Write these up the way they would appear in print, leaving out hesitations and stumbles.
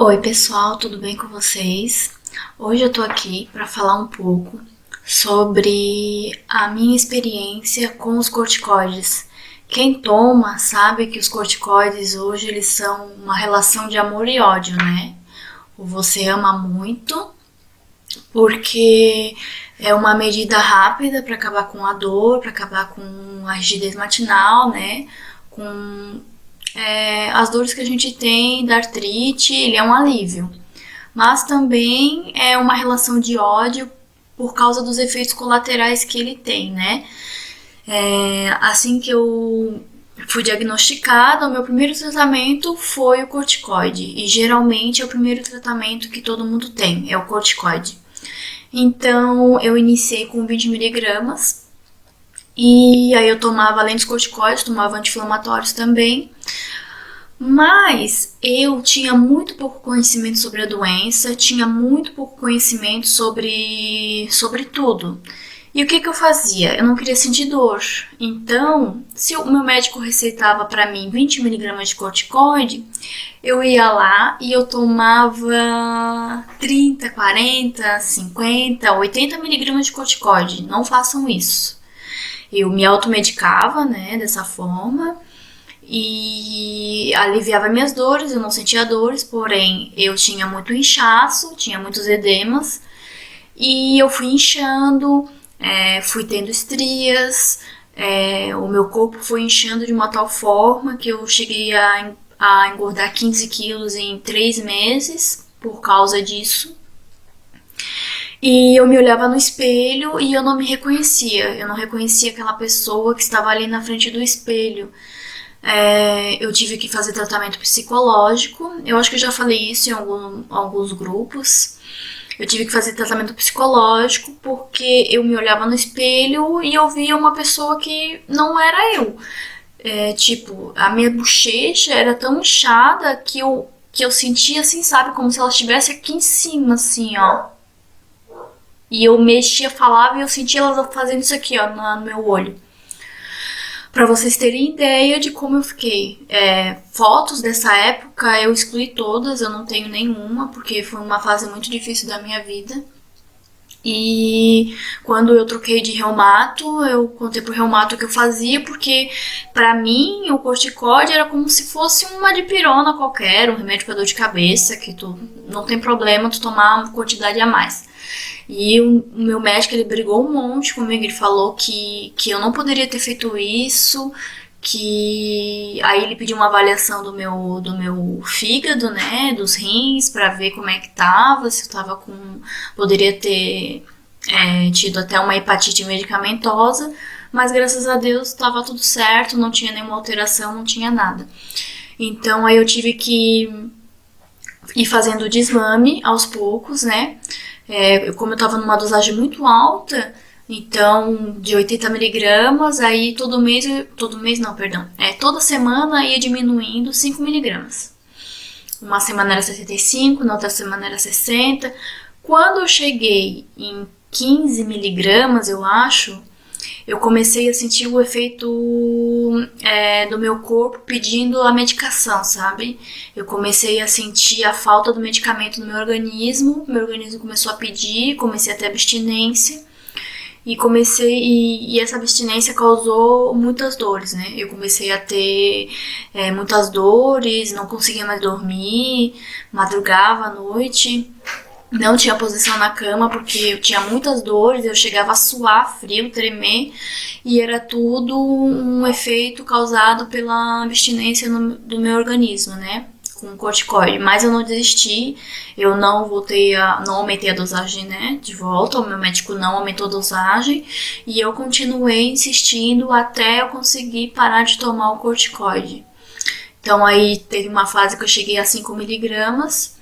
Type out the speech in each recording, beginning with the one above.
Oi, pessoal, tudo bem com vocês? Hoje eu tô aqui para falar um pouco sobre a minha experiência com os corticoides. Quem toma sabe que os corticoides hoje eles são uma relação de amor e ódio, né? Ou você ama muito porque é uma medida rápida para acabar com a dor, para acabar com a rigidez matinal, né? Com as dores que a gente tem da artrite, ele é um alívio. Mas também é uma relação de ódio por causa dos efeitos colaterais que ele tem, né? Assim que eu fui diagnosticada, o meu primeiro tratamento foi o corticoide. E geralmente é o primeiro tratamento que todo mundo tem, é o corticoide. Então eu iniciei com 20 miligramas. E aí eu tomava, além dos corticoides, tomava anti-inflamatórios também. Mas eu tinha muito pouco conhecimento sobre a doença, tinha muito pouco conhecimento sobre tudo. E o que eu fazia? Eu não queria sentir dor. Então, se o meu médico receitava para mim 20 miligramas de corticoide, eu ia lá e eu tomava 30, 40, 50, 80 miligramas de corticoide. Não façam isso. Eu me automedicava, né, dessa forma e aliviava minhas dores, eu não sentia dores, porém eu tinha muito inchaço, tinha muitos edemas e eu fui inchando, fui tendo estrias, o meu corpo foi inchando de uma tal forma que eu cheguei a engordar 15 quilos em 3 meses por causa disso. E eu me olhava no espelho e eu não me reconhecia. Eu não reconhecia aquela pessoa que estava ali na frente do espelho. Eu tive que fazer tratamento psicológico. Eu acho que eu já falei isso em alguns grupos. Eu tive que fazer tratamento psicológico porque eu me olhava no espelho e eu via uma pessoa que não era eu. Tipo, a minha bochecha era tão inchada que eu sentia assim, sabe? Como se ela estivesse aqui em cima, assim, ó. E eu mexia, falava e eu sentia ela fazendo isso aqui, ó, no meu olho. Pra vocês terem ideia de como eu fiquei. Fotos dessa época eu excluí todas, eu não tenho nenhuma, porque foi uma fase muito difícil da minha vida. E quando eu troquei de reumato, eu contei pro reumato o que eu fazia, porque pra mim o corticoide era como se fosse uma dipirona qualquer, um remédio pra dor de cabeça, que tu não tem problema tu tomar uma quantidade a mais. E o meu médico, ele brigou um monte comigo, ele falou que eu não poderia ter feito isso, que aí ele pediu uma avaliação do meu fígado, né, dos rins, pra ver como é que tava, se eu tava com, poderia ter tido até uma hepatite medicamentosa, mas graças a Deus tava tudo certo, não tinha nenhuma alteração, não tinha nada. Então aí eu tive que ir fazendo o desmame aos poucos, né, como eu tava numa dosagem muito alta, então de 80 miligramas, aí todo mês não, perdão, toda semana ia diminuindo 5 miligramas. Uma semana era 65, na outra semana era 60. Quando eu cheguei em 15 miligramas, eu acho, eu comecei a sentir o efeito do meu corpo pedindo a medicação, sabe? Eu comecei a sentir a falta do medicamento no meu organismo começou a pedir, comecei a ter abstinência e essa abstinência causou muitas dores, né? Eu comecei a ter muitas dores, não conseguia mais dormir, madrugava à noite. Não tinha posição na cama porque eu tinha muitas dores, eu chegava a suar frio, tremer, e era tudo um efeito causado pela abstinência do meu organismo, né? Com corticoide. Mas eu não desisti, eu não aumentei a dosagem, né? De volta, o meu médico não aumentou a dosagem, e eu continuei insistindo até eu conseguir parar de tomar o corticoide. Então aí teve uma fase que eu cheguei a 5 miligramas,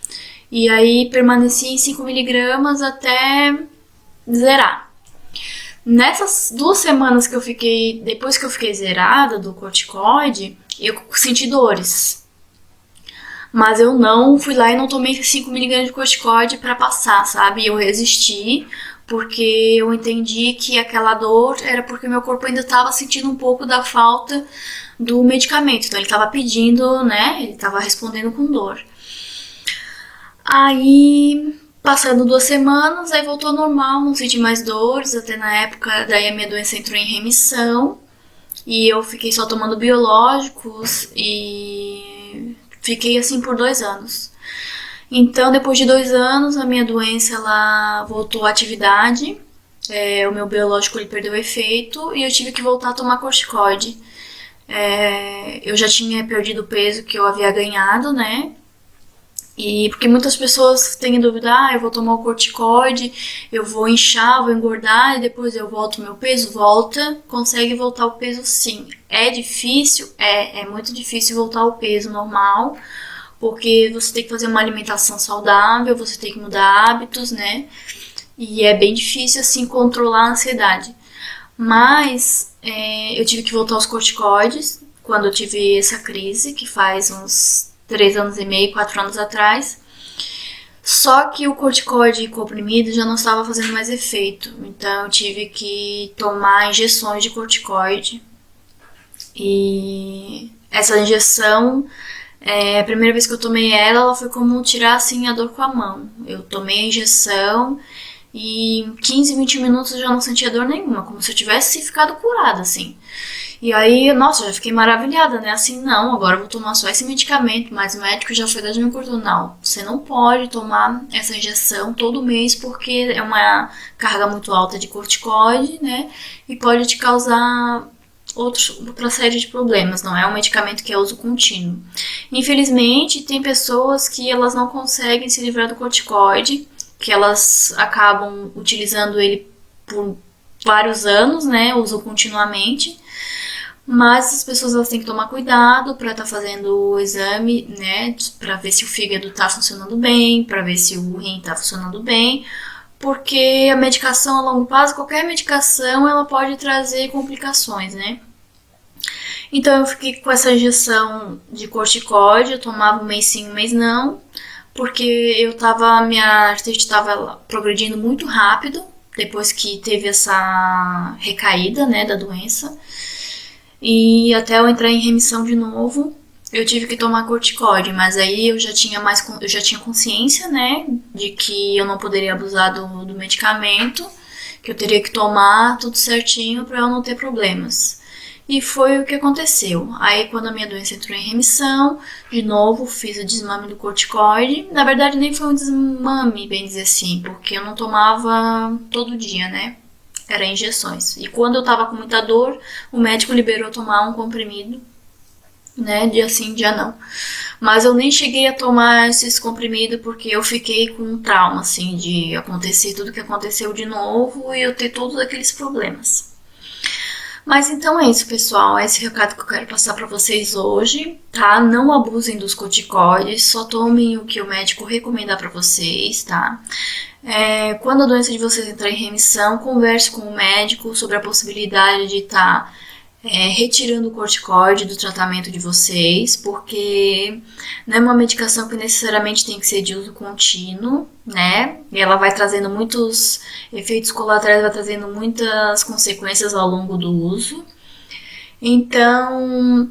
e aí permaneci em 5 miligramas até zerar. Nessas 2 semanas que eu fiquei, depois que eu fiquei zerada do corticoide, eu senti dores. Mas eu não fui lá e não tomei 5 miligramas de corticoide pra passar, sabe? Eu resisti porque eu entendi que aquela dor era porque meu corpo ainda estava sentindo um pouco da falta do medicamento. Então ele estava pedindo, né? Ele estava respondendo com dor. Aí, passando 2 semanas, aí voltou ao normal, não senti mais dores, até na época, daí a minha doença entrou em remissão. E eu fiquei só tomando biológicos e fiquei assim por 2 anos. Então, depois de 2 anos, a minha doença ela voltou à atividade. O meu biológico ele perdeu efeito e eu tive que voltar a tomar corticoide. Eu já tinha perdido o peso que eu havia ganhado, né? E porque muitas pessoas têm dúvida, eu vou tomar o corticoide, eu vou inchar, vou engordar e depois eu volto meu peso, volta, consegue voltar o peso sim. É difícil? É muito difícil voltar ao peso normal, porque você tem que fazer uma alimentação saudável, você tem que mudar hábitos, né? E é bem difícil assim controlar a ansiedade. Mas eu tive que voltar aos corticoides quando eu tive essa crise, que faz uns 3 anos e meio, 4 anos atrás. Só que o corticoide comprimido já não estava fazendo mais efeito. Então eu tive que tomar injeções de corticoide. E essa injeção, a primeira vez que eu tomei ela foi como tirar assim a dor com a mão. Eu tomei a injeção e em 15, 20 minutos eu já não sentia dor nenhuma, como se eu tivesse ficado curada, assim. E aí, nossa, já fiquei maravilhada, né? Assim, não, agora eu vou tomar só esse medicamento, mas o médico já foi dar de me cortou. Não, você não pode tomar essa injeção todo mês porque é uma carga muito alta de corticoide, né? E pode te causar outra série de problemas, não é um medicamento que é uso contínuo. Infelizmente, tem pessoas que elas não conseguem se livrar do corticoide, que elas acabam utilizando ele por vários anos, né? Usam continuamente. Mas as pessoas elas têm que tomar cuidado para estar fazendo o exame, né, para ver se o fígado está funcionando bem, para ver se o rim está funcionando bem, porque a medicação a longo prazo, qualquer medicação, ela pode trazer complicações, né? Então eu fiquei com essa injeção de corticoide, eu tomava um mês sim, um mês não, porque minha artrite estava progredindo muito rápido depois que teve essa recaída, né, da doença. E até eu entrar em remissão de novo, eu tive que tomar corticoide, mas aí eu já tinha consciência, né, de que eu não poderia abusar do medicamento, que eu teria que tomar tudo certinho para eu não ter problemas. E foi o que aconteceu. Aí quando a minha doença entrou em remissão, de novo fiz o desmame do corticoide. Na verdade nem foi um desmame, bem dizer assim, porque eu não tomava todo dia, né? Era injeções. E quando eu tava com muita dor, o médico liberou tomar um comprimido, né? Dia sim, dia não. Mas eu nem cheguei a tomar esses comprimidos porque eu fiquei com um trauma, assim, de acontecer tudo que aconteceu de novo e eu ter todos aqueles problemas. Mas então é isso, pessoal. É esse recado que eu quero passar para vocês hoje, tá? Não abusem dos corticoides, só tomem o que o médico recomendar para vocês, tá? Quando a doença de vocês entrar em remissão, converse com o médico sobre a possibilidade de estar retirando o corticoide do tratamento de vocês, porque não é uma medicação que necessariamente tem que ser de uso contínuo, né? E ela vai trazendo muitos efeitos colaterais, vai trazendo muitas consequências ao longo do uso. Então,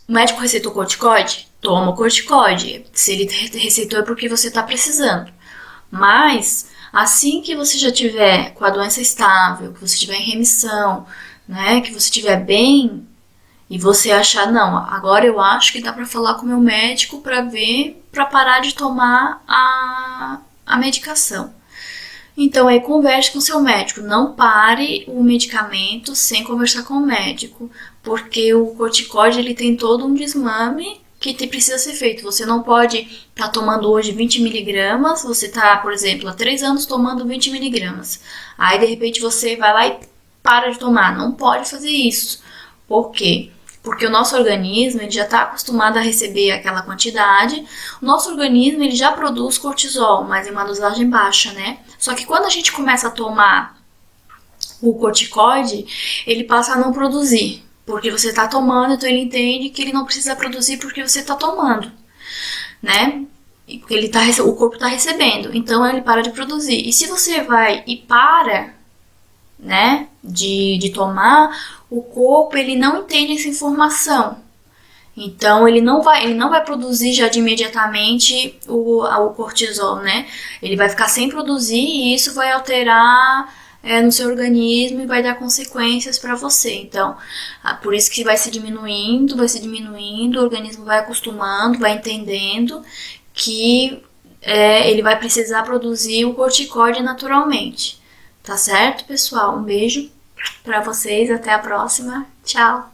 o médico receitou corticoide? Toma o corticoide. Se ele receitou é porque você está precisando. Mas, assim que você já tiver com a doença estável, que você estiver em remissão, né, que você estiver bem, e você achar, não, agora eu acho que dá para falar com o meu médico para ver, para parar de tomar a medicação. Então aí converse com o seu médico, não pare o medicamento sem conversar com o médico, porque o corticoide ele tem todo um desmame que precisa ser feito. Você não pode estar tomando hoje 20 miligramas, você está, por exemplo, há 3 anos tomando 20 miligramas. Aí de repente você vai lá e para de tomar. Não pode fazer isso. Por quê? Porque o nosso organismo ele já está acostumado a receber aquela quantidade. O nosso organismo ele já produz cortisol, mas em uma dosagem baixa, né? Só que quando a gente começa a tomar o corticoide, ele passa a não produzir. Porque você está tomando, então ele entende que ele não precisa produzir porque você está tomando, né? Porque o corpo está recebendo, então ele para de produzir. E se você vai e para, né, de tomar, o corpo ele não entende essa informação. Então ele não vai produzir já de imediatamente o cortisol, né? Ele vai ficar sem produzir e isso vai alterar no seu organismo e vai dar consequências para você. Então, por isso que vai se diminuindo, o organismo vai acostumando, vai entendendo que ele vai precisar produzir o corticóide naturalmente. Tá certo, pessoal? Um beijo para vocês, até a próxima. Tchau!